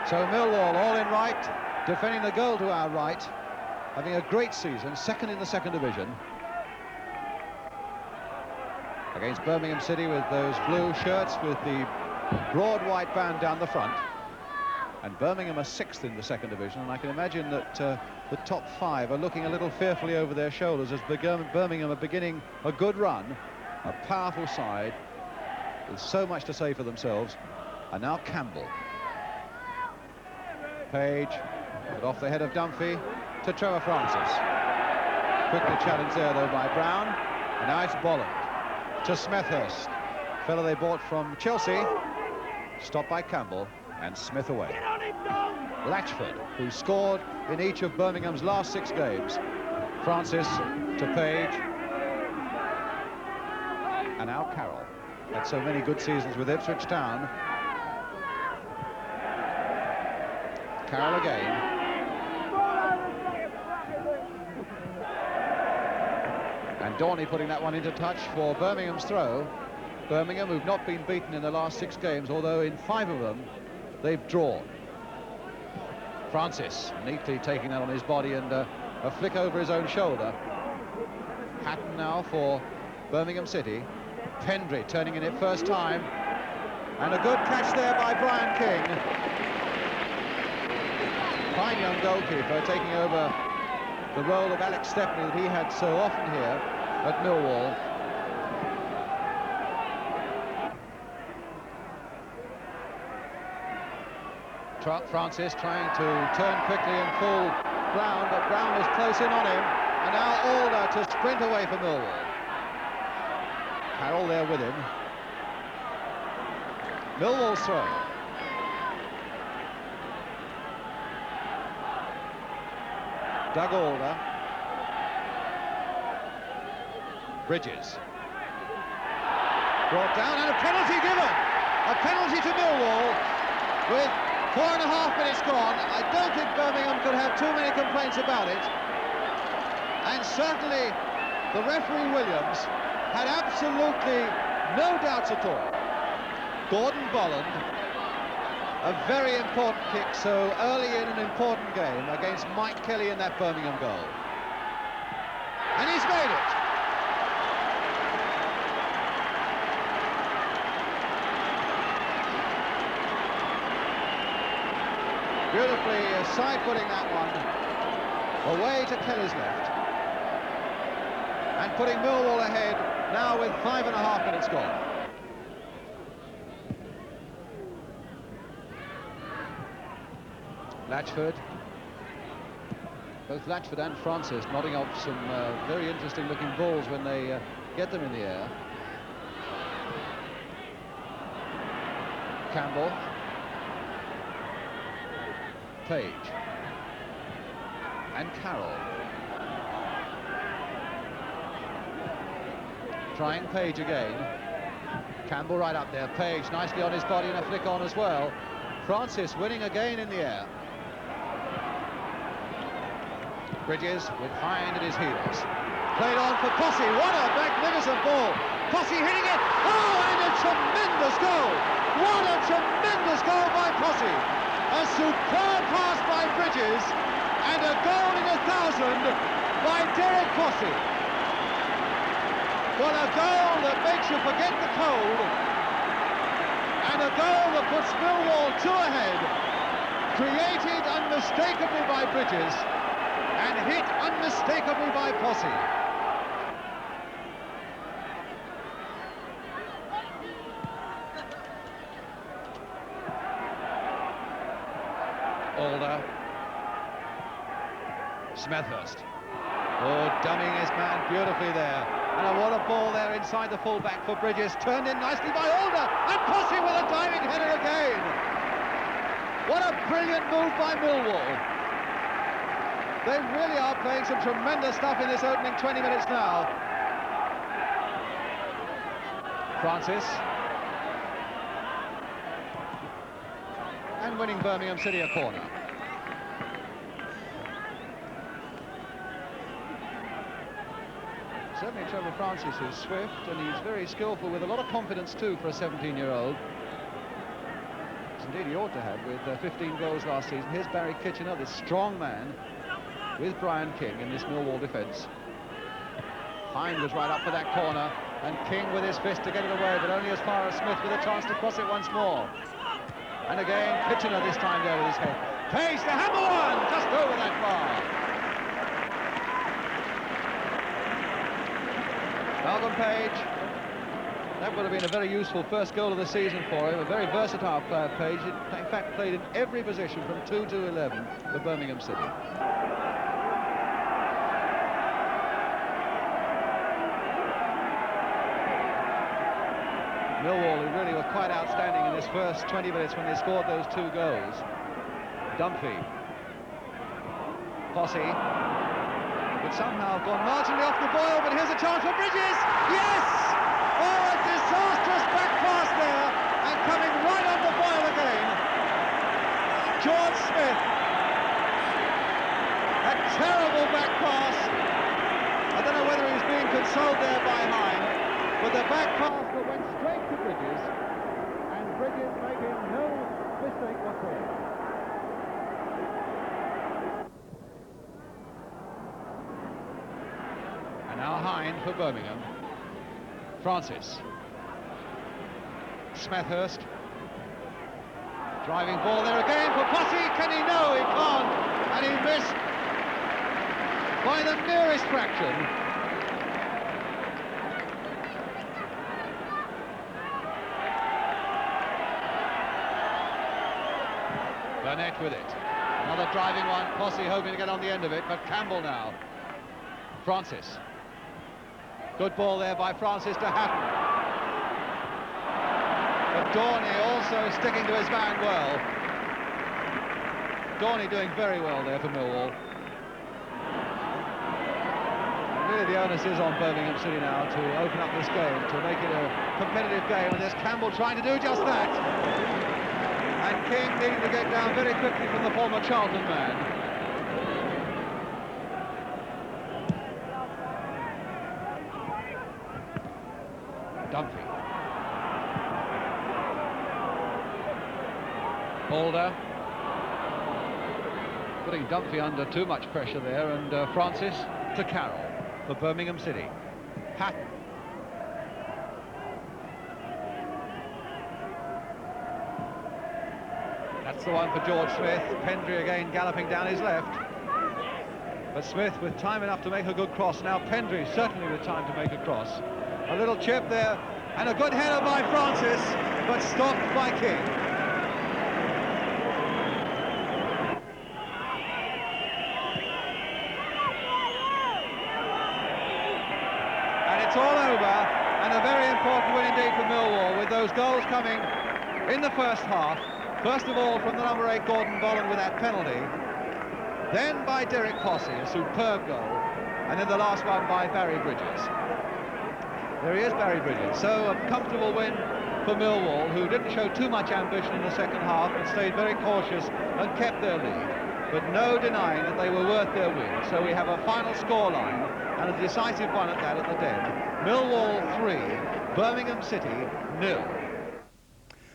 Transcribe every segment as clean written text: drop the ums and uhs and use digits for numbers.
So Millwall all in right, defending the goal to our right, having a great season, second in the second division. Against Birmingham City with those blue shirts with the broad white band down the front. And Birmingham are sixth in the second division, and I can imagine that the top five are looking a little fearfully over their shoulders as Birmingham are beginning a good run, a powerful side with so much to say for themselves. And now Campbell. Page, but off the head of Dunphy to Trevor Francis. Quickly challenged there though by Brown, and now it's Bolland to Smethurst, fellow they bought from Chelsea, stopped by Campbell, and Smith away. Latchford, who scored in each of Birmingham's last 6 games. Francis to Page, and now Carroll. Had so many good seasons with Ipswich Town. Carroll again. And Dorney putting that one into touch for Birmingham's throw. Birmingham, who've not been beaten in the last 6 games, although in 5 of them they've drawn. Francis neatly taking that on his body, and a flick over his own shoulder. Hatton now for Birmingham City. Pendry turning in it first time, and a good catch there by Brian King. Fine young goalkeeper taking over the role of Alex Stepney that he had so often here at Millwall. Francis trying to turn quickly and fool Brown, but Brown was close in on him, and now Alder to sprint away for Millwall. Carroll there with him. Millwall's throw. Doug Alder. Bridges. Brought down, and a penalty given. A penalty to Millwall with 4.5 minutes gone. I don't think Birmingham could have too many complaints about it. And certainly the referee Williams had absolutely no doubts at all. Gordon Bolland, a very important kick so early in an important game against Mike Kelly in that Birmingham goal. And he's made it. Beautifully side-footing that one away to Kelly's left. And putting Millwall ahead now with 5.5 minutes gone. Latchford. Both Latchford and Francis nodding off some very interesting looking balls when they get them in the air. Campbell. Page. And Carroll. Trying Page again. Campbell right up there. Page nicely on his body and a flick on as well. Francis winning again in the air. Bridges with Hind at his heels. Played on for Posse. What a magnificent ball. Posse hitting it. Oh, and a tremendous goal. What a tremendous goal by Posse. A superb pass by Bridges and a goal in 1,000 by Derek Posse. What a goal that makes you forget the cold, and a goal that puts Millwall 2 ahead, created unmistakably by Bridges and hit unmistakably by Posse. Alder. Smethurst. Oh, dumming his man beautifully there. And what a ball there inside the full-back for Bridges. Turned in nicely by Alder. And Posse with a diving header again. What a brilliant move by Millwall. They really are playing some tremendous stuff in this opening 20 minutes now. Francis. And winning Birmingham City a corner. Certainly Trevor Francis is swift, and he's very skillful with a lot of confidence too for a 17-year-old. indeed he ought to have, with 15 goals last season. Here's Barry Kitchener, this strong man, with Brian King in this Millwall defence. Hind was right up for that corner, and King with his fist to get it away, but only as far as Smith with a chance to cross it once more. And again, Kitchener this time there with his head. Pace to hammer one, just over that bar. Malcolm Page, that would have been a very useful first goal of the season for him. A very versatile player, Page. In fact, played in every position from 2 to 11 for Birmingham City. Millwall, who really were quite outstanding in this first 20 minutes when they scored those 2 goals. Dunphy. Posse. But somehow gone marginally off the boil, but here's a chance for Bridges! Yes! Oh, a disastrous back pass there, and coming right on the boil again. George Smith. A terrible back pass. I don't know whether he was being consoled there by Hind, but the back pass that went straight to Bridges, and Bridges making no mistake whatsoever. And now Hind for Birmingham. Francis. Smethurst. Driving ball there again for Posse. Can he? No, he can't. And he missed by the merest fraction. Burnett with it. Another driving one. Posse hoping to get on the end of it, but Campbell now. Francis. Good ball there by Francis to Hatton. But Dorney also sticking to his man well. Dorney doing very well there for Millwall. Really the onus is on Birmingham City now to open up this game, to make it a competitive game, and there's Campbell trying to do just that. And King needing to get down very quickly from the former Charlton man. Dunphy. Alder. Putting Dunphy under too much pressure there, and Francis to Carroll for Birmingham City. Hatton. That's the one for George Smith. Pendry again galloping down his left. But Smith with time enough to make a good cross. Now Pendry certainly with time to make a cross. A little chip there, and a good header by Francis, but stopped by King. And it's all over, and a very important win indeed for Millwall, with those goals coming in the first half. First of all from the number 8 Gordon Bolland with that penalty, then by Derek Posse, a superb goal, and then the last one by Barry Bridges. There he is, Barry Bridges. So a comfortable win for Millwall, who didn't show too much ambition in the second half and stayed very cautious and kept their lead. But no denying that they were worth their win. So we have a final scoreline, and a decisive one at that at the Den. Millwall 3, Birmingham City 0.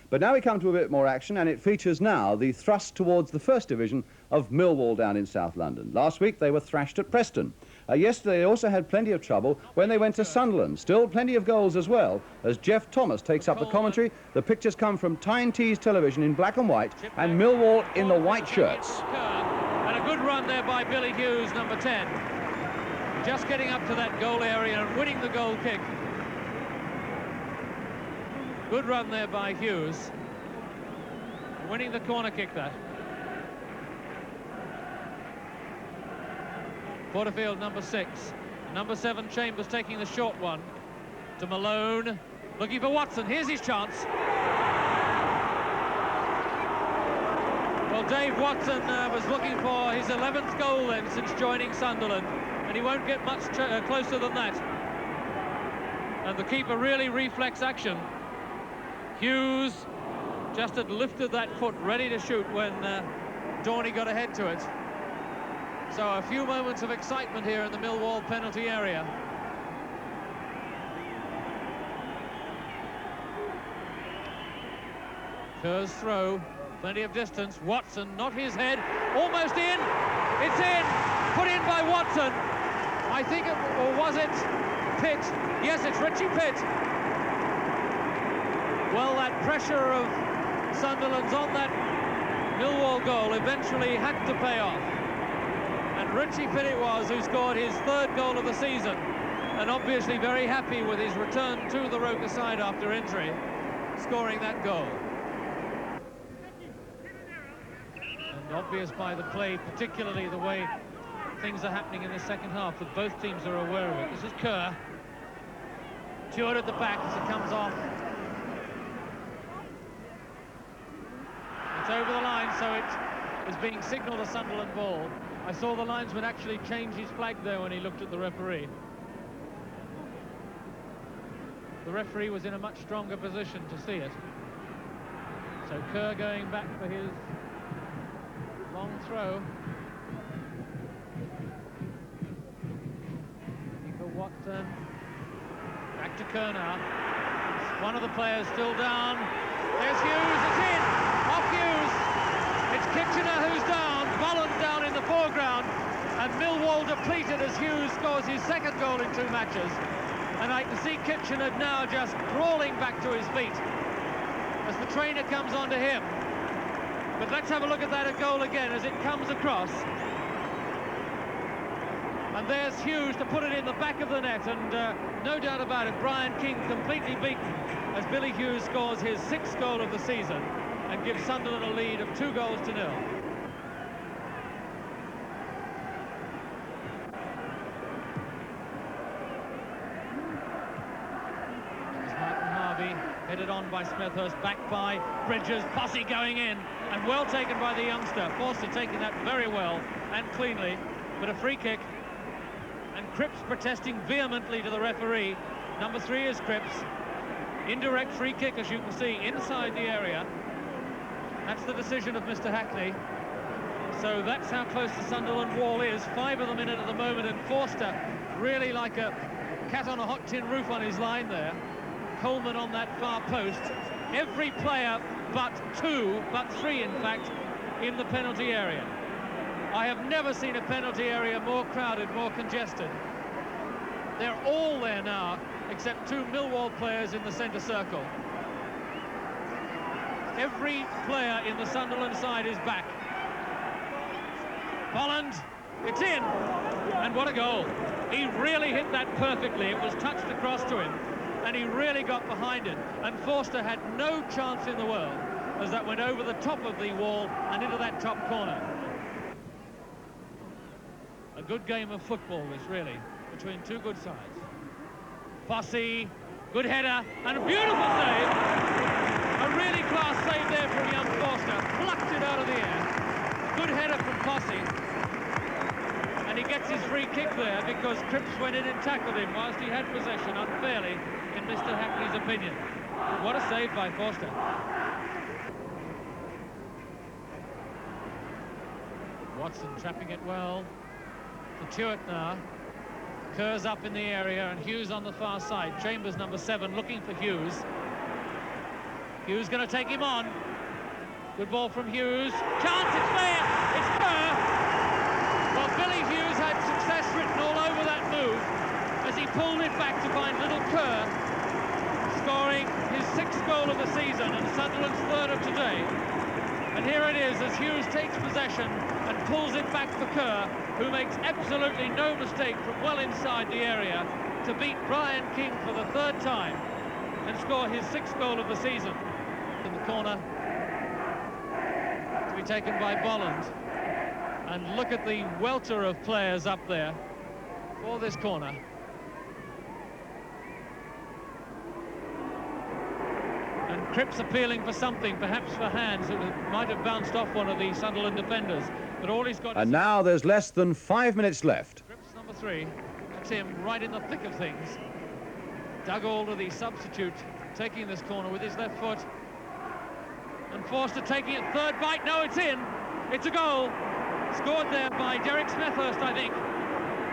But now we come to a bit more action, and it features now the thrust towards the first division of Millwall down in South London. Last week they were thrashed at Preston. Yesterday they also had plenty of trouble when they went to Sunderland. Still plenty of goals as well, as Jeff Thomas takes up the commentary. The pictures come from Tyne Tees television in black and white, and Millwall in the white shirts. And a good run there by Billy Hughes, number 10. Just getting up to that goal area and winning the goal kick. Good run there by Hughes. Winning the corner kick, that. Porterfield, number 6. Number 7, Chambers, taking the short one to Malone. Looking for Watson. Here's his chance. Well, Dave Watson was looking for his 11th goal then since joining Sunderland, and he won't get much closer than that. And the keeper really reflex action. Hughes just had lifted that foot, ready to shoot when Dorney got ahead to it. So a few moments of excitement here in the Millwall penalty area. Kerr's throw. Plenty of distance. Watson, not his head, almost in. It's in, put in by Watson. I think it, or was it Pitt? Yes, it's Richie Pitt. Well, that pressure of Sunderland's on that Millwall goal eventually had to pay off. And Richie Pitt it was who scored his third goal of the season, and obviously very happy with his return to the Roker side after injury, scoring that goal. And obvious by the play, particularly the way things are happening in the second half, that both teams are aware of it. This is Kerr. Stewart at the back as it comes off. It's over the line, so it is being signalled a Sunderland ball. I saw the linesman actually change his flag there when he looked at the referee. The referee was in a much stronger position to see it. So Kerr going back for his long throw. Keeper Watson. Back to Kerr now. One of the players still down. There's Hughes, it's in! Off Hughes! It's Kitchener who's down, Bolland down in the foreground, and Millwall depleted as Hughes scores his second goal in 2 matches. And I can see Kitchener now just crawling back to his feet as the trainer comes onto him. But let's have a look at that goal again as it comes across. And there's Hughes to put it in the back of the net, and no doubt about it, Brian King completely beaten as Billy Hughes scores his 6th goal of the season and gives Sunderland a lead of 2 goals to 0. Headed on by Smethurst, back by Bridges, Posse going in, and well taken by the youngster. Forster taking that very well and cleanly, but a free kick. And Cripps protesting vehemently to the referee. Number 3 is Cripps. Indirect free kick, as you can see, inside the area. That's the decision of Mr. Hackney. So that's how close the Sunderland wall is. 5 of them in it at the moment, and Forster really like a cat on a hot tin roof on his line there. Coleman on that far post. Every player but 3 in fact, in the penalty area. I have never seen a penalty area more crowded, more congested. They're all there now, except 2 Millwall players in the centre circle. Every player in the Sunderland side is back. Bolland, it's in, and what a goal. He really hit that perfectly. It was touched across to him, and he really got behind it, and Forster had no chance in the world as that went over the top of the wall and into that top corner. A good game of football this, really, between 2 good sides. Posse, good header, and a beautiful save. A really class save there from young Forster, plucked it out of the air. Good header from Posse. And he gets his free kick there because Cripps went in and tackled him whilst he had possession unfairly, in Mr. Hackney's opinion. What a save by Forster. Watson trapping it well. To Stewart now. Kerr's up in the area and Hughes on the far side. Chambers, number 7, looking for Hughes. Hughes going to take him on. Good ball from Hughes. Chance, it's there! It's Kerr! Well, Billy Hughes had success written all over that move as he pulled it back to find little Kerr scoring his 6th goal of the season and Sunderland's 3rd of today. And here it is as Hughes takes possession and pulls it back for Kerr, who makes absolutely no mistake from well inside the area to beat Brian King for the 3rd time and score his 6th goal of the season. In the corner to be taken by Bolland. And look at the welter of players up there for this corner. And Cripps appealing for something, perhaps for hands that might have bounced off one of the Sunderland defenders. But all he's got. And now there's less than 5 minutes left. Cripps, number 3. That's him right in the thick of things. Doug Alder, the substitute, taking this corner with his left foot. And Forster taking it, 3rd bite. No, it's in. It's a goal. Scored there by Derek Smethurst, I think.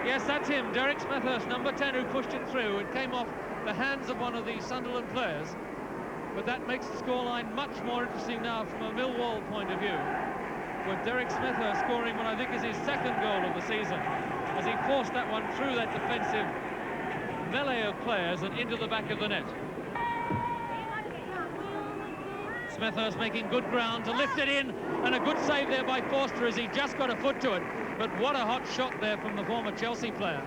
Yes, that's him, Derek Smethurst, number 10, who pushed it through. It came off the hands of one of the Sunderland players. But that makes the scoreline much more interesting now from a Millwall point of view, with Derek Smithhurst scoring what I think is his second goal of the season, as he forced that one through that defensive melee of players and into the back of the net. Smithhurst making good ground to lift it in, and a good save there by Forster as he just got a foot to it. But what a hot shot there from the former Chelsea player,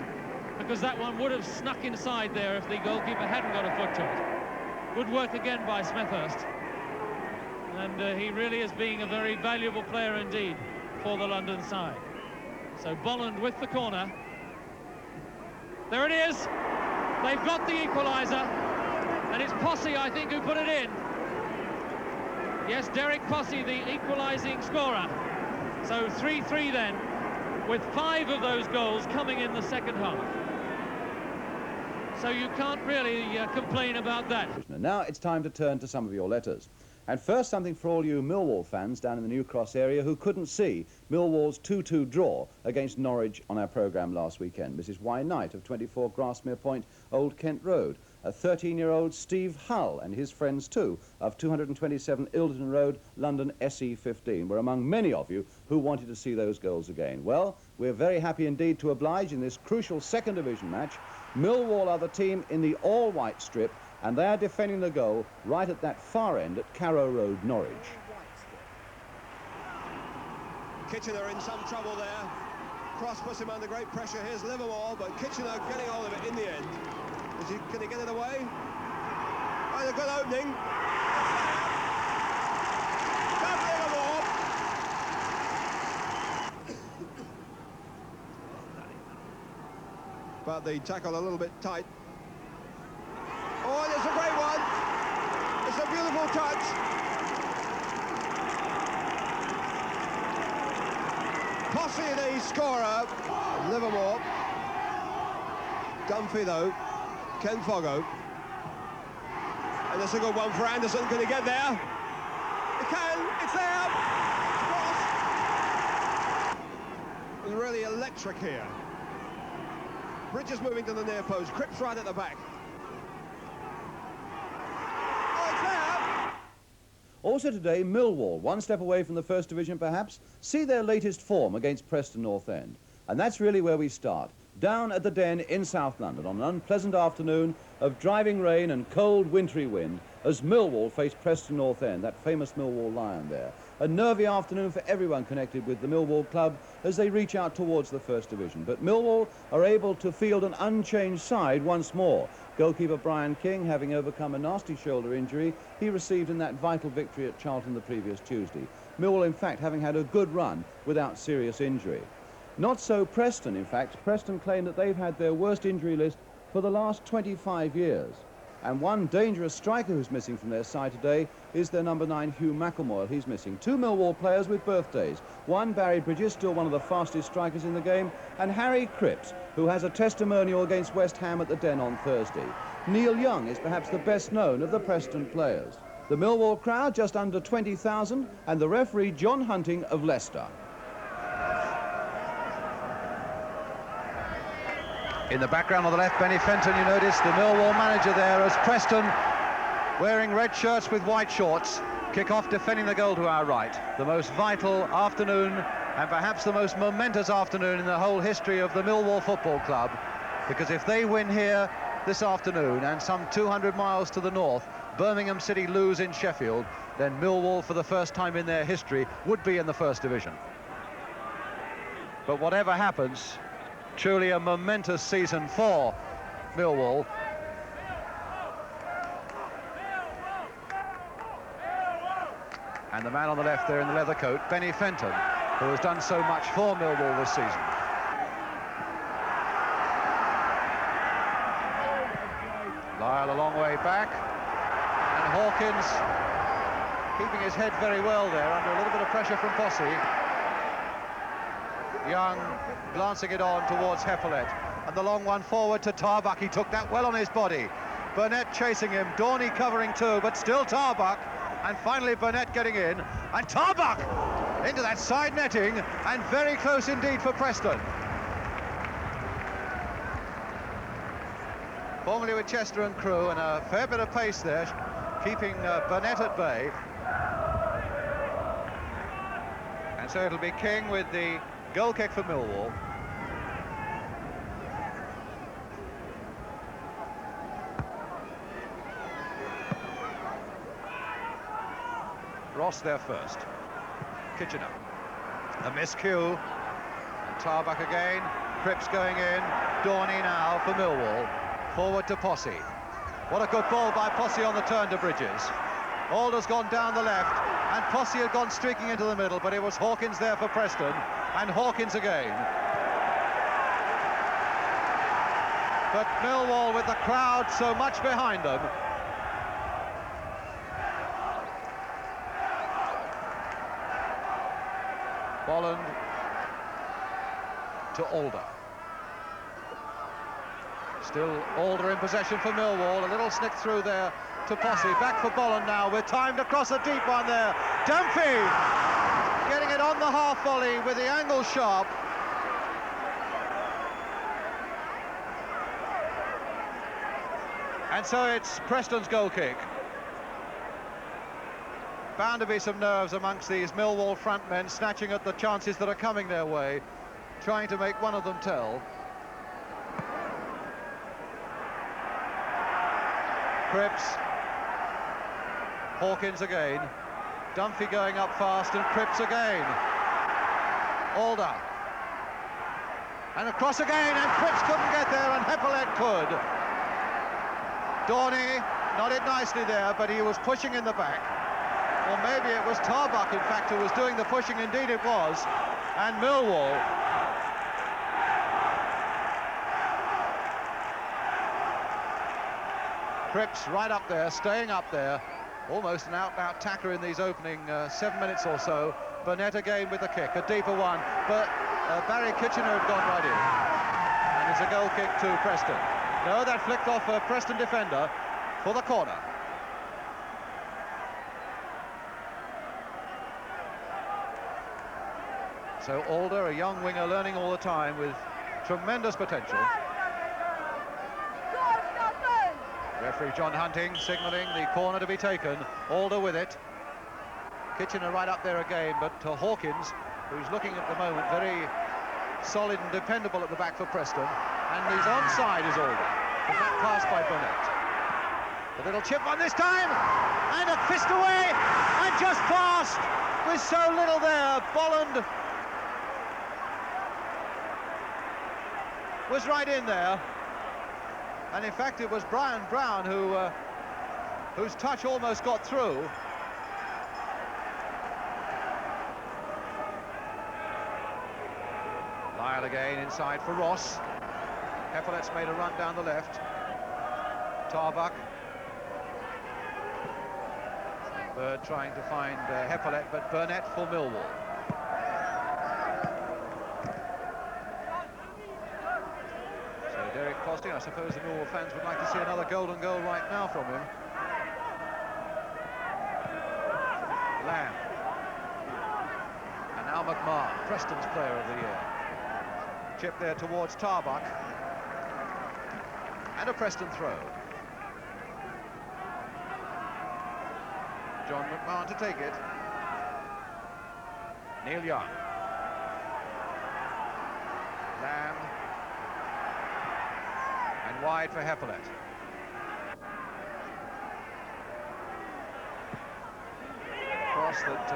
because that one would have snuck inside there if the goalkeeper hadn't got a foot to it. Good work again by Smithhurst, and he really is being a very valuable player indeed for the London side. So Bolland with the corner. There it is. They've got the equaliser, and it's Posse, I think, who put it in. Yes, Derek Posse, the equalising scorer. So 3-3 then, with 5 of those goals coming in the second half. So you can't really complain about that. Now it's time to turn to some of your letters. And first, something for all you Millwall fans down in the New Cross area who couldn't see Millwall's 2-2 draw against Norwich on our programme last weekend. Mrs. Y. Knight of 24 Grasmere Point, Old Kent Road. A 13-year-old Steve Hull and his friends too of 227 Ilderton Road, London SE15 were among many of you who wanted to see those goals again. Well, we're very happy indeed to oblige in this crucial second division match. Millwall are the team in the all-white strip, and they're defending the goal right at that far end at Carrow Road, Norwich. Kitchener in some trouble there. Cross puts him under great pressure. Here's Livermore, but Kitchener getting hold of it in the end. Can he get it away? Oh, a good opening. That's Livermore. But the tackle a little bit tight. Oh, it's a great one. It's a beautiful touch. Posse, the scorer. Livermore. Dunphy, though. Ken Foggo. And that's a good one for Anderson. Can he get there? He can. It's there. It's really electric here. Bridges moving to the near post. Cripps right at the back. Also today, Millwall, one step away from the First Division perhaps, see their latest form against Preston North End. And that's really where we start, down at the Den in South London on an unpleasant afternoon of driving rain and cold wintry wind as Millwall face Preston North End, that famous Millwall Lion there. A nervy afternoon for everyone connected with the Millwall club as they reach out towards the First Division. But Millwall are able to field an unchanged side once more. Goalkeeper Brian King having overcome a nasty shoulder injury he received in that vital victory at Charlton the previous Tuesday. Millwall, in fact, having had a good run without serious injury. Not so Preston, in fact. Preston claim that they've had their worst injury list for the last 25 years. And one dangerous striker who's missing from their side today is their number 9, Hugh McElmoyle. He's missing 2 Millwall players with birthdays. One, Barry Bridges, still one of the fastest strikers in the game, and Harry Cripps, who has a testimonial against West Ham at the Den on Thursday. Neil Young is perhaps the best known of the Preston players. The Millwall crowd just under 20,000, and the referee John Hunting of Leicester. In the background on the left, Benny Fenton, you notice the Millwall manager there as Preston wearing red shirts with white shorts. Kick-off defending the goal to our right. The most vital afternoon and perhaps the most momentous afternoon in the whole history of the Millwall Football Club, because if they win here this afternoon and some 200 miles to the north, Birmingham City lose in Sheffield, then Millwall for the first time in their history would be in the First Division. But whatever happens, truly a momentous season for Millwall. And the man on the left there in the leather coat, Benny Fenton, who has done so much for Millwall this season. Lyle a long way back, and Hawkins keeping his head very well there under a little bit of pressure from Posse. Young glancing it on towards Heffelet, and the long one forward to Tarbuck. He took that well on his body. Burnett chasing him, Dorney covering too, but still Tarbuck, and finally Burnett getting in, and Tarbuck into that side netting, and very close indeed for Preston. Formerly with Chester and Crewe, and a fair bit of pace there. keeping Burnett at bay. And so it'll be King with the goal kick for Millwall. Ross there first. Kitchener. A miscue. And Tarbuck again. Cripps going in. Dorney now for Millwall. Forward to Posse. What a good ball by Posse on the turn to Bridges. Alder's gone down the left, and Posse had gone streaking into the middle, but it was Hawkins there for Preston, and Hawkins again. But Millwall, with the crowd so much behind them, Bolland to Alder. Still Alder in possession for Millwall. A little snick through there to Posse. Back for Bolland now with time to cross a deep one there. Dunphy getting it on the half volley with the angle sharp. And so it's Preston's goal kick. Bound to be some nerves amongst these Millwall front men, snatching at the chances that are coming their way, trying to make one of them tell. Cripps, Hawkins again, Dunphy going up fast, and Cripps again. Alder, and across again, and Cripps couldn't get there, and Heppelet could. Dorney nodded nicely there, but he was pushing in the back. Or maybe it was Tarbuck, in fact, who was doing the pushing. Indeed it was. And Millwall Cripps right up there, staying up there, almost an out-and-out attacker in these opening 7 minutes or so. Burnett again with the kick, a deeper one, but Barry Kitchener had gone right in. And it's a goal kick to Preston. No, that flicked off a Preston defender for the corner. So Alder, a young winger, learning all the time with tremendous potential. Referee John Hunting signalling the corner to be taken. Alder with it. Kitchener right up there again, but Hawkins, who's looking at the moment very solid and dependable at the back for Preston. And he's onside is Alder. From that pass by Burnett. A little chip on this time, and a fist away, and just past with so little there. Bolland was right in there. And in fact, it was Brian Brown whose touch almost got through. Lyle again inside for Ross. Heppelet's made a run down the left. Tarbuck. Bird trying to find Heppelet, but Burnett for Millwall. Derek Costing, I suppose the Millwall fans would like to see another golden goal right now from him. Lamb. And now McMahon, Preston's player of the year. Chip there towards Tarbuck. And a Preston throw. John McMahon to take it. Neil Young. Lamb. And wide for Heppelet. Cross that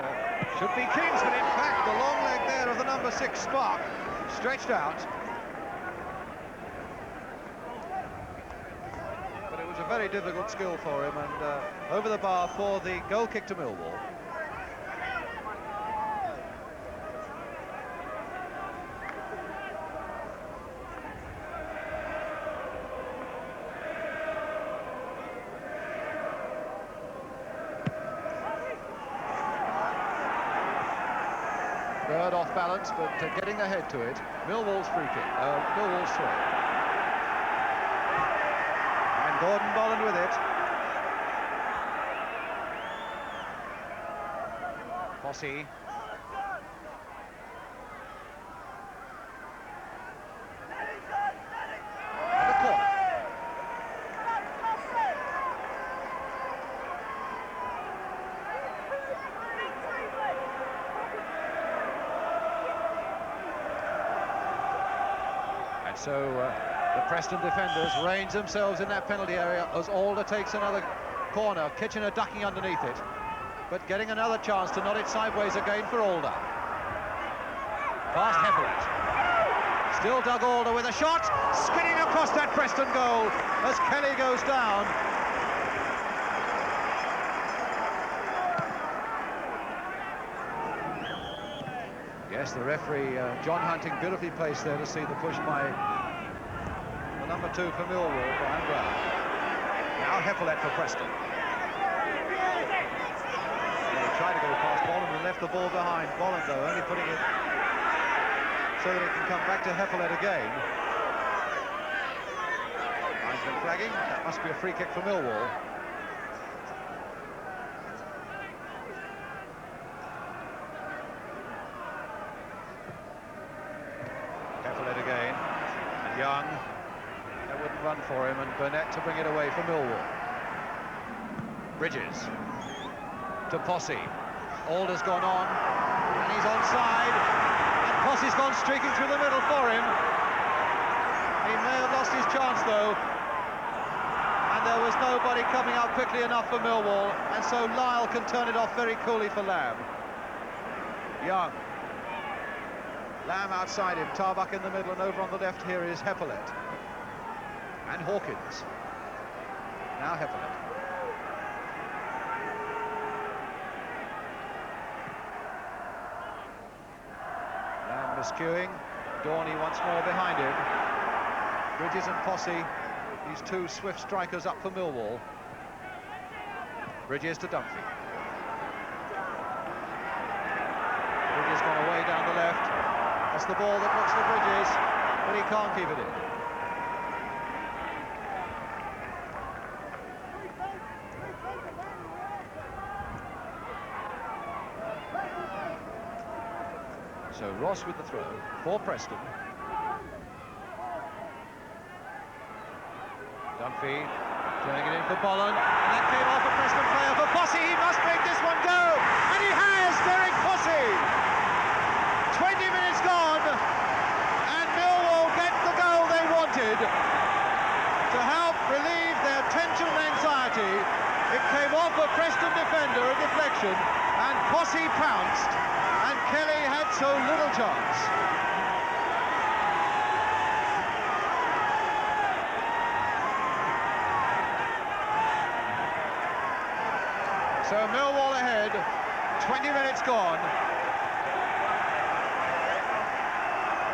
should be King's, but in fact the long leg there of the number 6 Spark stretched out. But it was a very difficult skill for him, and over the bar for the goal kick to Millwall. Bird off balance, but getting ahead to it. Millwall's free kick, Millwall's throw. And Gordon Bolland with it. Posse. And a corner. And so the Preston defenders range themselves in that penalty area as Alder takes another corner. Kitchener ducking underneath it, but getting another chance to nod it sideways again for Alder. Past Hefferett. Still Doug Alder with a shot, skidding across that Preston goal as Kelly goes down. Yes, the referee, John Hunting, beautifully placed there to see the push by the number 2 for Millwall, Brian Brown. Now Hefferett for Preston. They tried to go past Bolland and left the ball behind. Bolland, though, only putting it so that it can come back to Hefferett again. Linesman flagging. That must be a free kick for Millwall. Young, that wouldn't run for him, and Burnett to bring it away for Millwall. Bridges to Posse. Alder's gone on, and he's onside, and Posse's gone streaking through the middle for him. He may have lost his chance, though, and there was nobody coming up quickly enough for Millwall, and so Lyle can turn it off very coolly for Lamb. Young. Lamb outside him, Tarbuck in the middle, and over on the left here is Hefferett. And Hawkins. Now Hefferett. Lamb miscuing. Dorney once more behind him. Bridges and Posse, these 2 swift strikers up for Millwall. Bridges to Dunphy. Bridges gone away down the left. That's the ball that looks for Bridges, but he can't keep it in. So Ross with the throw for Preston. Dunphy turning it in for Bolland, and that came off a Preston player for Posse. He must make this one go, and he has, Derek Posse! 20 minutes gone, and Millwall get the goal they wanted to help relieve their tension and anxiety. It came off a Preston defender, a deflection, and Posse pounced, and Kelly had so little chance. So Millwall ahead, 20 minutes gone.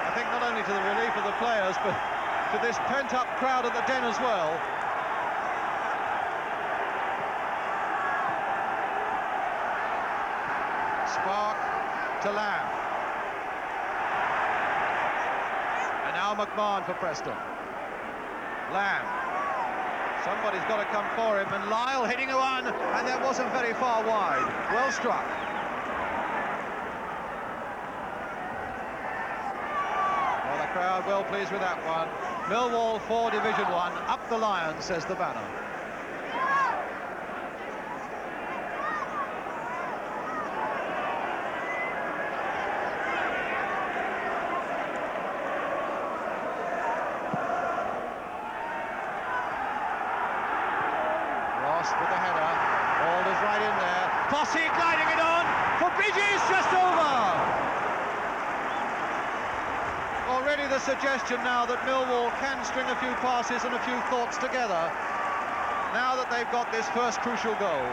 I think not only to the relief of the players, but to this pent-up crowd at the Den as well. Spark to Lamb. And now McMahon for Preston. Lamb. Somebody's got to come for him, and Lyle hitting a one, and that wasn't very far wide. Well struck. Crowd well pleased with that one. Millwall 4 Division 1, up the Lions, says the banner. Ross with the header. Alder's right in there. Posse gliding it on for Bridges, just over. Already the suggestion now that Millwall can string a few passes and a few thoughts together now that they've got this first crucial goal.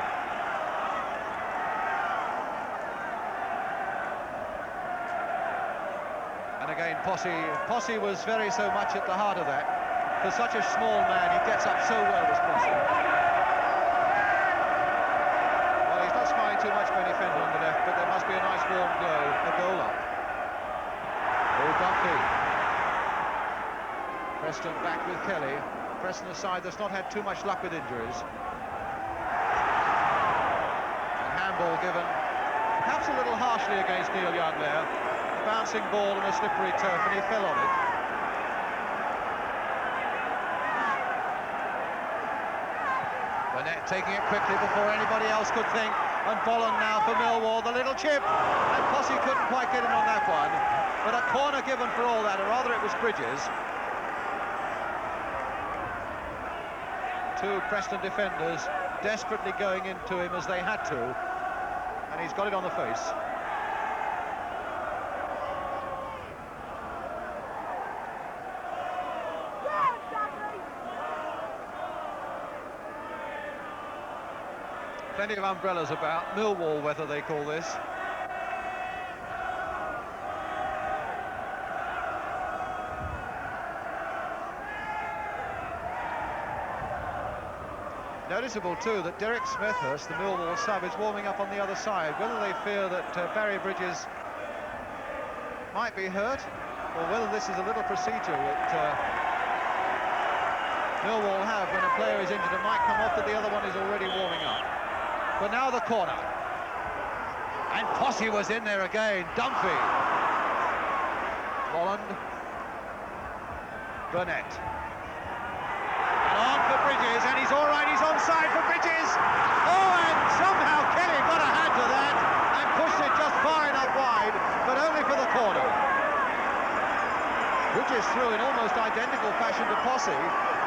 And again, Posse was very so much at the heart of that. For such a small man, he gets up so well, this Posse. Well, he's not smiling too much, Benny Fender on the left, but there must be a nice warm glow, a goal up. Oh, Dunphy. Preston back with Kelly. Preston aside that's not had too much luck with injuries. And handball given perhaps a little harshly against Neil Young there. A bouncing ball on a slippery turf, and he fell on it. Burnett taking it quickly before anybody else could think, and Bolland now for Millwall, the little chip, and Posse couldn't quite get in on that one, but a corner given for all that, or rather it was Bridges. two Preston defenders desperately going into him as they had to, and he's got it on the face. Plenty of umbrellas about. Millwall weather, they call this. Noticeable too that Derek Smethurst, the Millwall sub, is warming up on the other side. Whether they fear that Barry Bridges might be hurt, or whether this is a little procedure that Millwall have when a player is injured and might come off, that the other one is already warming up. But now the corner. And Posse was in there again. Dunphy. Bolland. Burnett. And on for Bridges, and he's all right, he's onside for Bridges. Oh, and somehow Kelly got a hand to that and pushed it just far enough wide, but only for the corner. Bridges threw in almost identical fashion to Posse.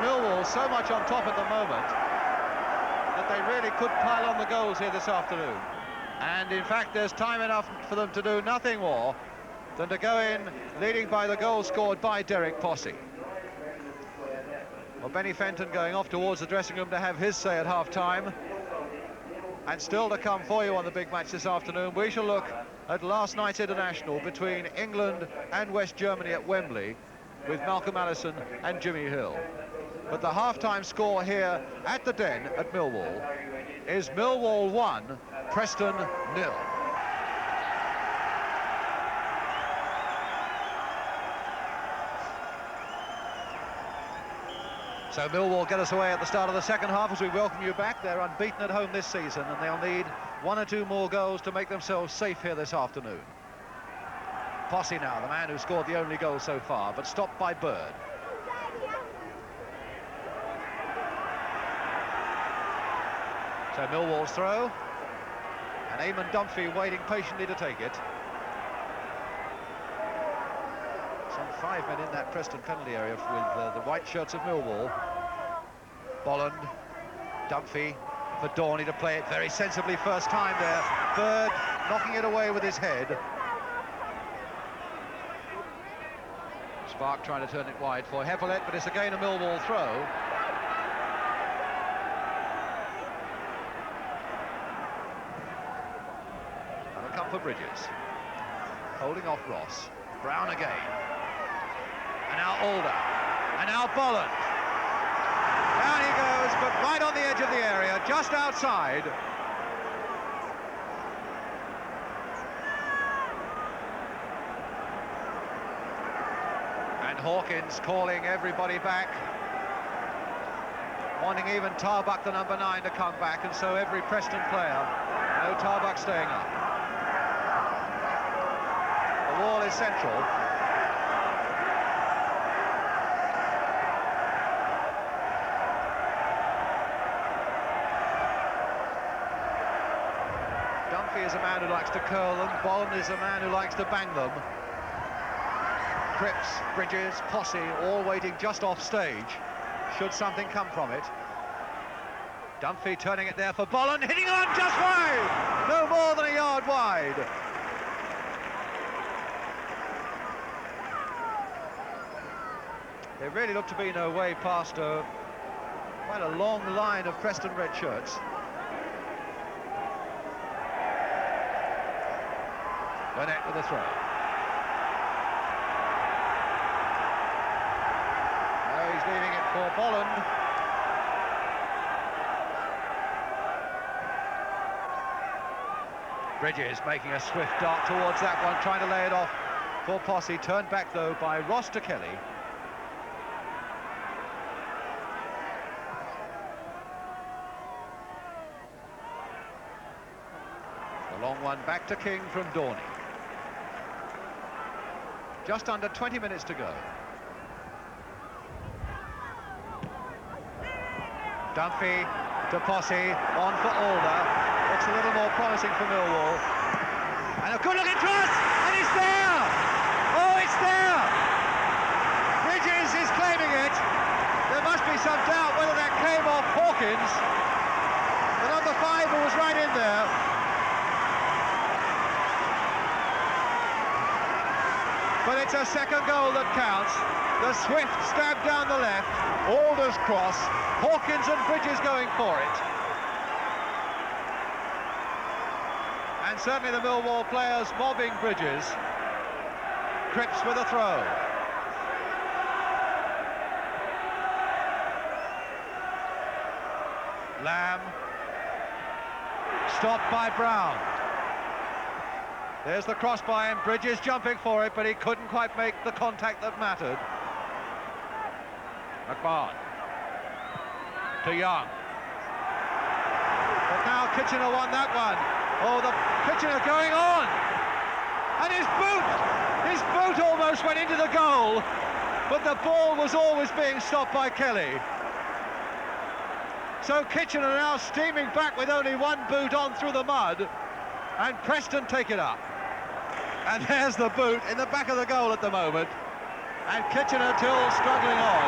Millwall so much on top at the moment that they really could pile on the goals here this afternoon. And in fact, there's time enough for them to do nothing more than to go in leading by the goal scored by Derek Posse. Well, Benny Fenton going off towards the dressing room to have his say at half-time. And still to come for you on the big match this afternoon, we shall look at last night's international between England and West Germany at Wembley with Malcolm Allison and Jimmy Hill. But the half-time score here at the Den at Millwall is Millwall 1, Preston 0. So Millwall get us away at the start of the second half as we welcome you back. They're unbeaten at home this season, and they'll need one or two more goals to make themselves safe here this afternoon. Posse now, the man who scored the only goal so far, but stopped by Bird. So Millwall's throw, and Eamon Dunphy waiting patiently to take it. Some 5 men in that Preston penalty area with the white shirts of Millwall. Bolland, Dunphy for Dorney to play it very sensibly first time there. Bird knocking it away with his head. Spark trying to turn it wide for Heppelet, but it's again a Millwall throw. For Bridges, holding off Ross. Brown again, and now Alder, and now Bolland. Down he goes, but right on the edge of the area, just outside. And Hawkins calling everybody back, wanting even Tarbuck, the number 9, to come back, and so every Preston player, no Tarbuck staying up. The wall is central. Dunphy is a man who likes to curl them. Bolland is a man who likes to bang them. Cripps, Bridges, Posse, all waiting just off stage, should something come from it. Dunphy turning it there for Bolland, hitting on just wide! No more than a yard wide. There really looked to be no way past quite a long line of Preston red shirts. Burnett with a throw. Now he's leaving it for Bolland. Bridges making a swift dart towards that one, trying to lay it off for Posse. Turned back though by Ross to Kelly. Long one back to King from Dorney. Just under 20 minutes to go. Dunphy to Posse, on for Alder. Looks a little more promising for Millwall. And a good-looking cross, and it's there! Oh, it's there! Bridges is claiming be some doubt whether that came off Hawkins. The number 5 who was right in there. But it's a second goal that counts. The swift stab down the left, Alder's cross, Hawkins and Bridges going for it. And certainly the Millwall players mobbing Bridges. Cripps with a throw. Lamb. Stopped by Brown. There's the cross by him, Bridges jumping for it, but he couldn't quite make the contact that mattered. McMahon to Young. But now Kitchener won that one. Oh, the Kitchener going on! And his boot almost went into the goal, but the ball was always being stopped by Kelly. So Kitchener now steaming back with only one boot on through the mud, and Preston take it up. And there's the boot in the back of the goal at the moment, and Kitchener still struggling on.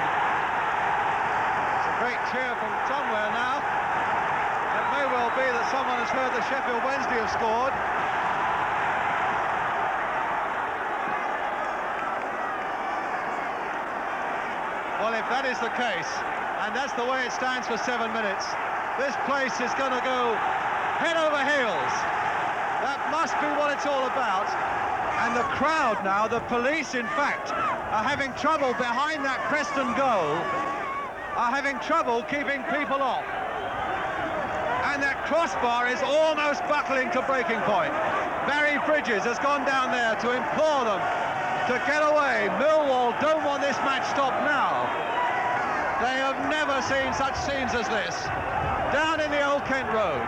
It's a great cheer from somewhere now. It may well be that someone has heard that Sheffield Wednesday have scored. Well, if that is the case, and that's the way it stands for 7 minutes, this place is going to go head over heels. That must be what it's all about. And the crowd now, the police in fact, are having trouble behind that Preston goal, are having trouble keeping people off. And that crossbar is almost buckling to breaking point. Barry Bridges has gone down there to implore them to get away. Millwall don't want this match stopped now. They have never seen such scenes as this. Down in the Old Kent Road.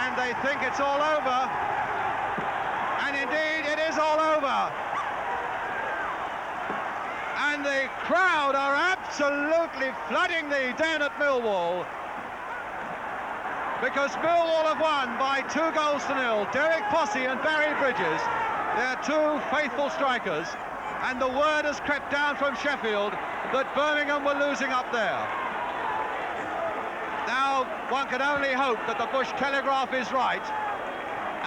And they think it's all over. And indeed, it is all over. And the crowd are absolutely flooding the den at Millwall, because Millwall have won by 2-0. Derek Posse and Barry Bridges, they're two faithful strikers, and the word has crept down from Sheffield that Birmingham were losing up there. Now one can only hope that the Bush Telegraph is right,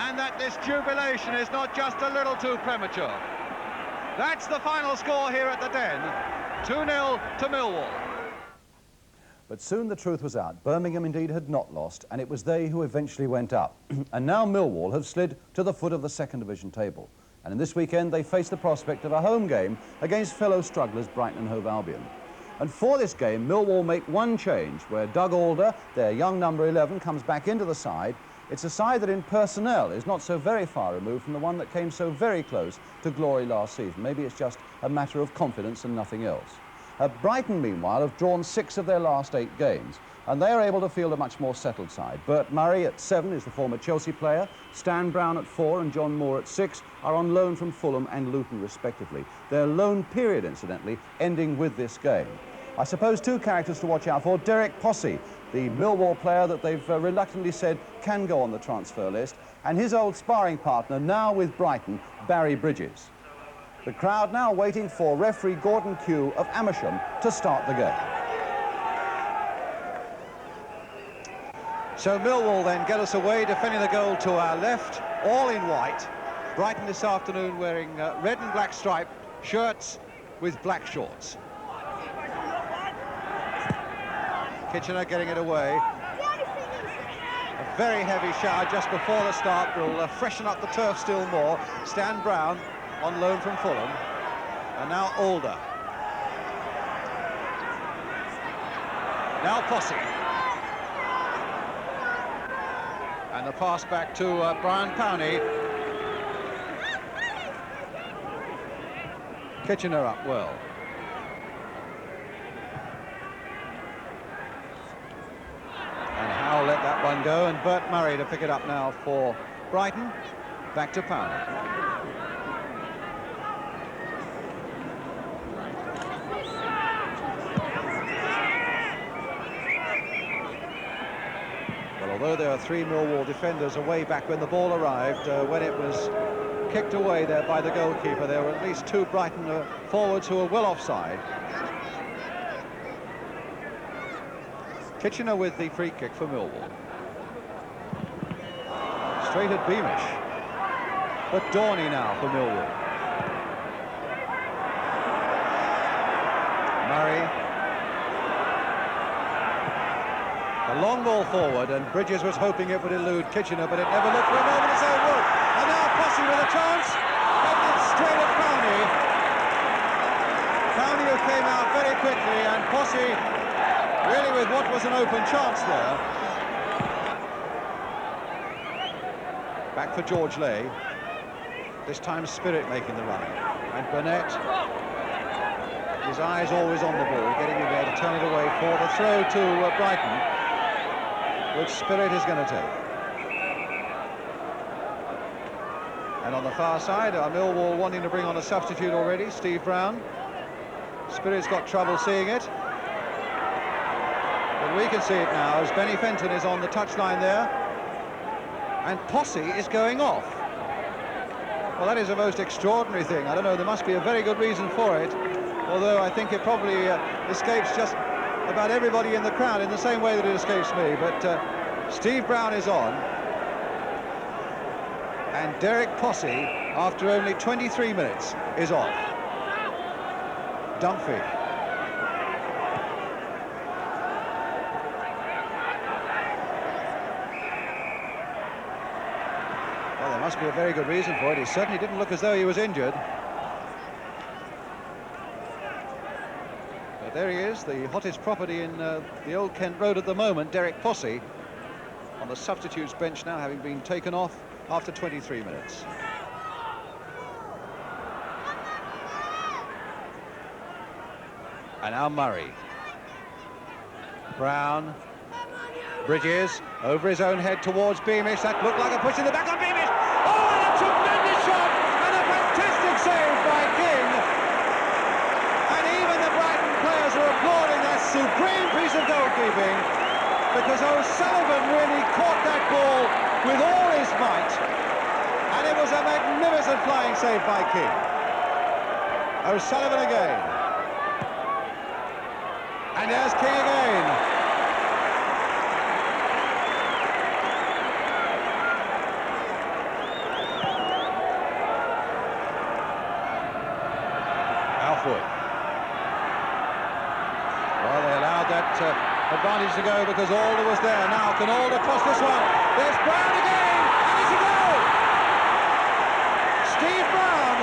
and that this jubilation is not just a little too premature. That's the final score here at the Den, 2-0 to Millwall. But soon the truth was out. Birmingham indeed had not lost, and it was they who eventually went up. And now Millwall have slid to the foot of the second division table. And in this weekend they face the prospect of a home game against fellow strugglers Brighton and Hove Albion. And for this game, Millwall make one change, where Doug Alder, their young number 11, comes back into the side. It's a side that in personnel is not so very far removed from the one that came so very close to glory last season. Maybe it's just a matter of confidence and nothing else. Brighton, meanwhile, have drawn 6 of their last 8 games, and they are able to field a much more settled side. Bert Murray at 7 is the former Chelsea player. Stan Brown at 4 and John Moore at 6 are on loan from Fulham and Luton, respectively. Their loan period, incidentally, ending with this game. I suppose 2 characters to watch out for. Derek Posse, the Millwall player that they've reluctantly said can go on the transfer list, and his old sparring partner, now with Brighton, Barry Bridges. The crowd now waiting for referee Gordon Kew of Amersham to start the game. So Millwall then get us away, defending the goal to our left, all in white. Brighton this afternoon wearing red and black striped shirts with black shorts. Kitchener getting it away. A very heavy shower just before the start will freshen up the turf still more. Stan Brown on loan from Fulham, and now Alder. Now Posse. And the pass back to Brian Powney. Kitchener up well. And Howe let that one go, and Bert Murray to pick it up now for Brighton. Back to Powney. Although there are 3 Millwall defenders away back when the ball arrived, when it was kicked away there by the goalkeeper. There were at least two Brighton forwards who were well offside. Kitchener with the free kick for Millwall. Straight at Beamish. But Dorney now for Millwall. Murray. A long ball forward, and Bridges was hoping it would elude Kitchener, but it never looked for a moment as though it would. And now Posse with a chance, and it's straight at Powney. Powney who came out very quickly, and Posse really with what was an open chance there. Back for George Lay. This time Spirit making the run. And Burnett, his eyes always on the ball, getting in there to turn it away for the throw to Brighton, which Spirit is going to take. And on the far side, Millwall wanting to bring on a substitute already, Steve Brown. Spirit's got trouble seeing it. But we can see it now as Benny Fenton is on the touchline there. And Posse is going off. Well, that is a most extraordinary thing. I don't know, there must be a very good reason for it, although I think it probably escapes just about everybody in the crowd in the same way that it escapes me. But Steve Brown is on. And Derek Posse, after only 23 minutes, is off. Dunphy. Well, there must be a very good reason for it. He certainly didn't look as though he was injured. But there he is, the hottest property in the Old Kent Road at the moment, Derek Posse, on the substitutes bench now, having been taken off after 23 minutes. And now Murray. Brown. Bridges over his own head towards Beamish. That looked like a push in the back on Beamish. Oh, and a tremendous shot and a fantastic save by King. And even the Brighton players are applauding that supreme piece of goalkeeping, because O'Sullivan really caught that ball with all his might, and it was a magnificent flying save by King. O'Sullivan again. And there's King again. Alfwood. Well, they allowed that advantage to go because Alder was there. Now can Alder cross this one? There's Brown again, and it's a goal! Steve Brown,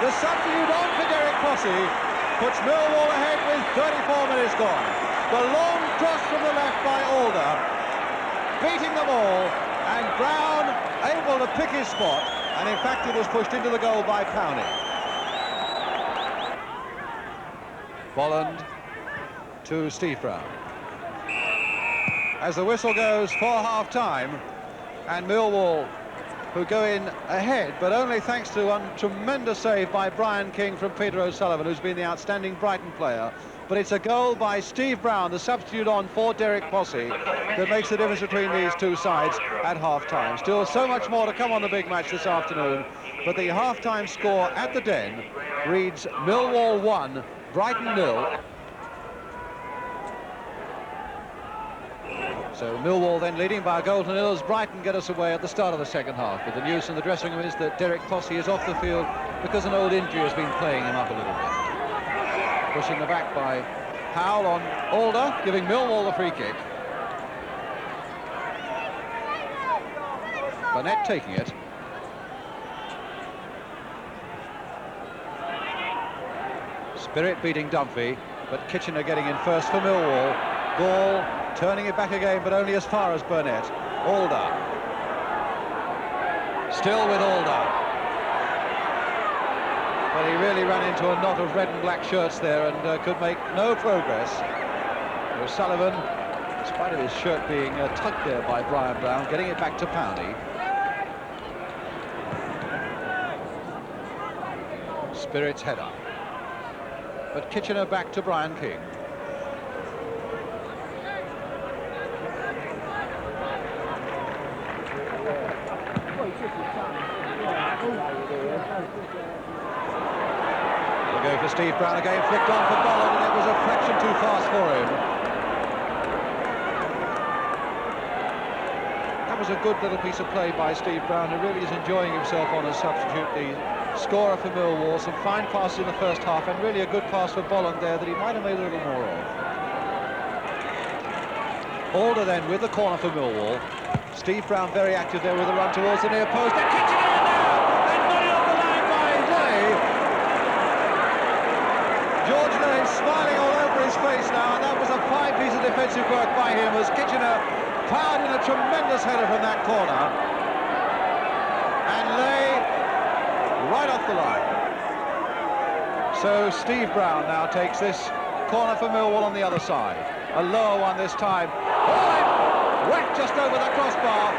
the substitute on for Derek Posse, puts Millwall ahead with 34 minutes gone. The long cross from the left by Alder, beating the ball, and Brown able to pick his spot, and in fact it was pushed into the goal by Powney. Bolland to Steve Brown. As the whistle goes for half-time, and Millwall, who go in ahead, but only thanks to a tremendous save by Brian King from Peter O'Sullivan, who's been the outstanding Brighton player. But it's a goal by Steve Brown, the substitute on for Derek Posse, that makes the difference between these two sides at half-time. Still so much more to come on the big match this afternoon, but the half-time score at the Den reads Millwall 1, Brighton 0. So Millwall then leading by a goal to nil as Brighton get us away at the start of the second half. But the news in the dressing room is that Derek Posse is off the field because an old injury has been playing him up a little bit. Pushing the back by Howell on Alder, giving Millwall the free kick. Burnett taking it. Spirit beating Dunphy, but Kitchener getting in first for Millwall. Ball turning it back again, but only as far as Burnett. Alder. Still with Alder. But he really ran into a knot of red and black shirts there and could make no progress. O'Sullivan, in spite of his shirt being tugged there by Brian Brown, getting it back to Powney. Spirit's header. But Kitchener back to Brian King. here for Steve Brown again, flicked on for Bolland, and it was a fraction too fast for him. That was a good little piece of play by Steve Brown, who really is enjoying himself on as substitute, the scorer for Millwall. Some fine passes in the first half, and really a good pass for Bolland there that he might have made a little more of. Alder then with the corner for Millwall. Steve Brown very active there with a run towards the near post. They're kitching it in there! And got it off the line by Lay. George Lay smiling all over his face now, and that was a fine piece of defensive work by him as Kitchener powered in a tremendous header from that corner. And Lay right off the line. So Steve Brown now takes this corner for Millwall on the other side. A lower one this time. Oh, whacked just over the crossbar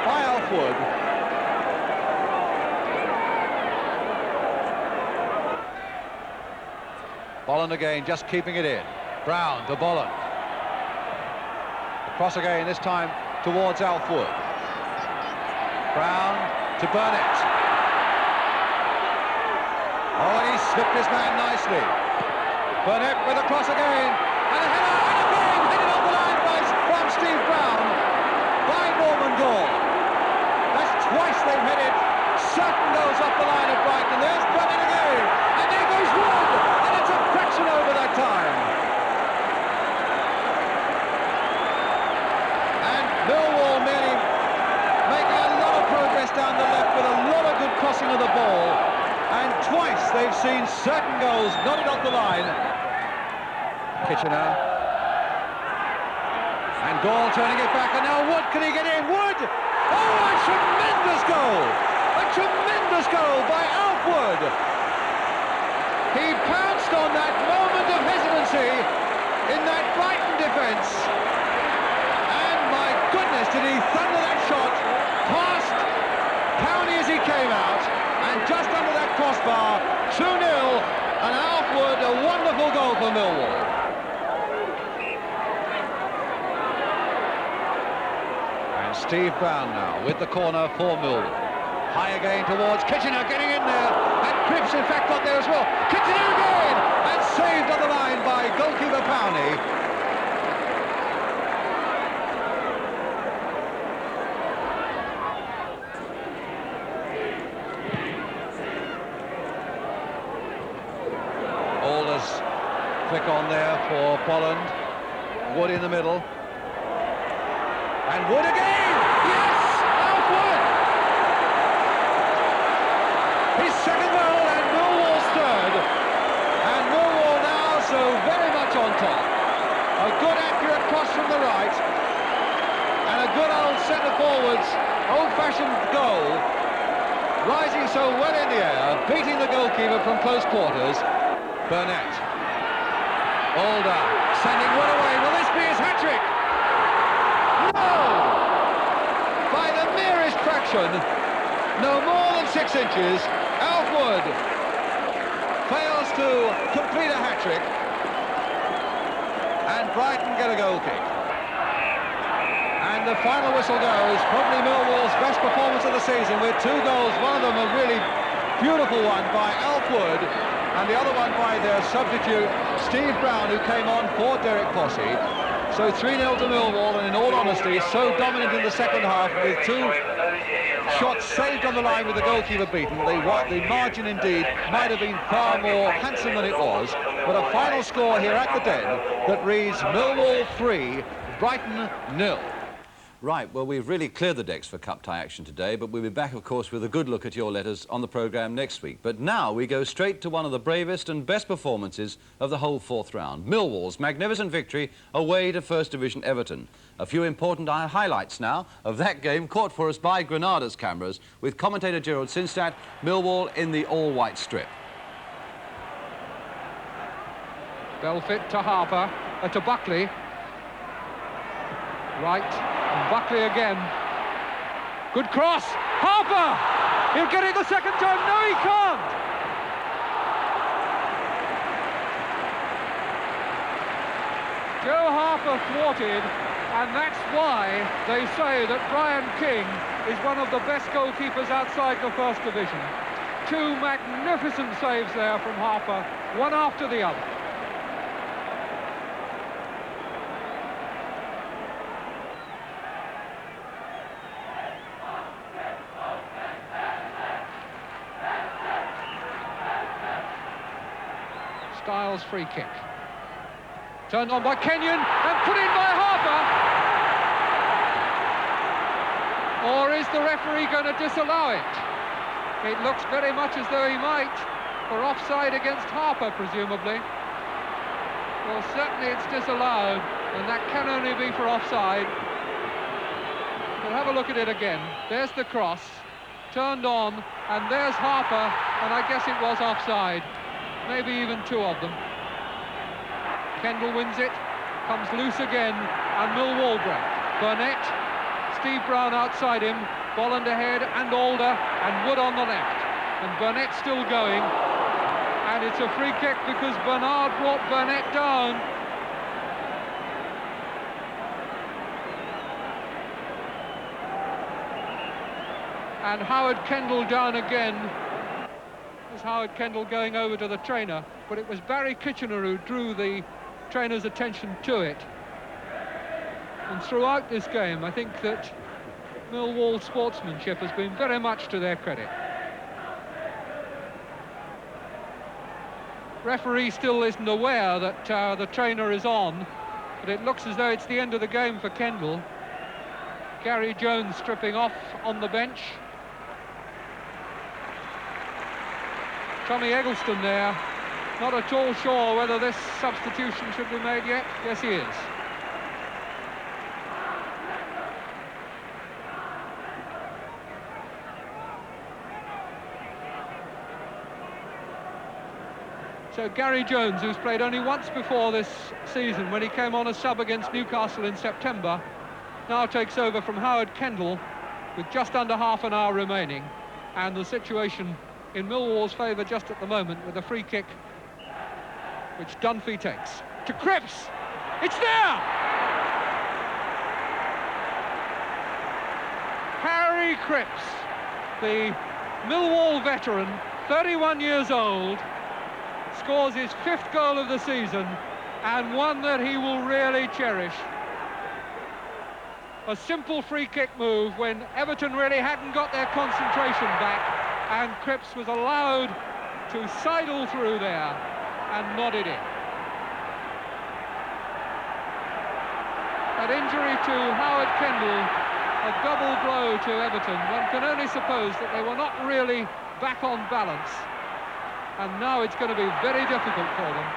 by Alfwood. Bolland again, just keeping it in. Brown to Bolland. Across again, this time towards Alfwood. Brown to Burnett. Oh, and he slipped his man nicely. Burnett with a cross again. And a header, and again, headed off the line from Steve Brown by Norman Gall. That's twice they've headed certain goals off the line at Brighton. There's Burnett again. And there goes Wood. And it's a fraction over that time. And Millwall merely making a lot of progress down the left with a lot of good crossing of the ball. And twice they've seen certain goals knotted off the line. Kitchener. And Gall turning it back, and now Wood, can he get in? Wood! Oh, a tremendous goal! A tremendous goal by Alfwood! He pounced on that moment of hesitancy in that Brighton defence. And my goodness, did he thunder that shot past County as he came out, and just under that crossbar, 2-0, and Alfwood, a wonderful goal for Millwall. And Steve Brown now with the corner for Millwall. High again towards Kitchener, getting in there, and Cripps in fact got there as well. Kitchener again, and saved on the line by goalkeeper Powney. Flick on there for Bolland. Wood in the middle. And Wood again! Yes! Alfwood! His second goal and Millwall's third. And Millwall now so very much on top. A good accurate cross from the right. And a good old centre-forwards, old-fashioned goal. Rising so well in the air, beating the goalkeeper from close quarters. Burnett. Alder, sending Wood away. Will this be his hat-trick? No! By the merest fraction, no more than 6 inches, Alfwood fails to complete a hat-trick, and Brighton get a goal kick. And the final whistle goes, probably Millwall's best performance of the season, with 2 goals, one of them a really beautiful one by Alfwood, and the other one by their substitute, Steve Brown, who came on for Derek Posse. So 3-0 to Millwall, and in all honesty, so dominant in the second half, with 2 shots saved on the line with the goalkeeper beaten. The margin, indeed, might have been far more handsome than it was. But a final score here at the Den that reads Millwall 3, Brighton 0. Right, well, we've really cleared the decks for cup tie action today, but we'll be back, of course, with a good look at your letters on the programme next week. But now we go straight to one of the bravest and best performances of the whole 4th round, Millwall's magnificent victory away to First Division Everton. A few important highlights now of that game caught for us by Granada's cameras, with commentator Gerald Sinstadt, Millwall in the all-white strip. Belfit to Harper, to Buckley. Right. Buckley again. Good cross. Harper! He'll get it the second time. No, he can't! Joe Harper thwarted, and that's why they say that Brian King is one of the best goalkeepers outside the First Division. Two magnificent saves there from Harper, one after the other. Styles free kick. Turned on by Kenyon and put in by Harper. Or is the referee going to disallow it? It looks very much as though he might, for offside against Harper, presumably. Well, certainly it's disallowed, and that can only be for offside. We'll have a look at it again. There's the cross, turned on, and there's Harper, and I guess it was offside. Maybe even two of them. Kendall wins it, comes loose again, and Millwall break. Burnett, Steve Brown outside him, Bolland ahead, and Alder, and Wood on the left. And Burnett still going, and it's a free kick because Bernard brought Burnett down. And Howard Kendall down again. There's Howard Kendall going over to the trainer, but it was Barry Kitchener who drew the trainer's attention to it. And throughout this game, I think that Millwall sportsmanship has been very much to their credit. Referee still isn't aware that the trainer is on, but it looks as though it's the end of the game for Kendall. Gary Jones stripping off on the bench. Tommy Eggleston there, not at all sure whether this substitution should be made yet. Yes, he is. So Gary Jones, who's played only once before this season when he came on as sub against Newcastle in September, now takes over from Howard Kendall with just under half an hour remaining, and the situation in Millwall's favour just at the moment with a free kick which Dunphy takes. To Cripps! It's there! Harry Cripps, the Millwall veteran, 31 years old, scores his 5th goal of the season, and one that he will really cherish. A simple free kick move when Everton really hadn't got their concentration back, and Cripps was allowed to sidle through there and nod it in. That injury to Howard Kendall, a double blow to Everton. One can only suppose that they were not really back on balance, and now it's going to be very difficult for them.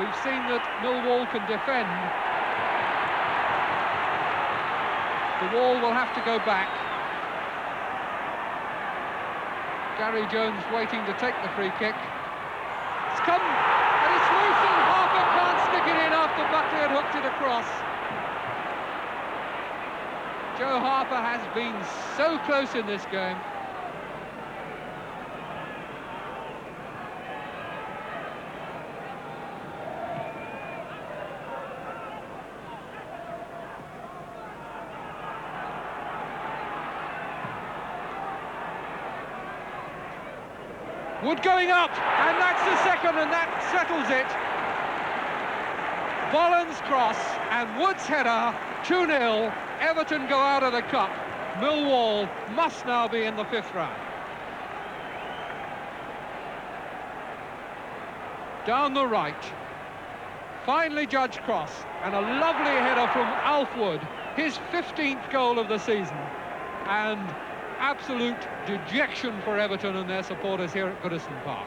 We've seen that Millwall can defend. The wall will have to go back. Gary Jones waiting to take the free kick. It's come, and it's loose, and Harper can't stick it in after Buckley had hooked it across. Joe Harper has been so close in this game. Wood going up, and that's the second, and that settles it. Bolland's cross and Wood's header, 2-0. Everton go out of the cup. Millwall must now be in the 5th round. Down the right, finely judged cross, and a lovely header from Alf Wood, his 15th goal of the season, and absolute dejection for Everton and their supporters here at Goodison Park.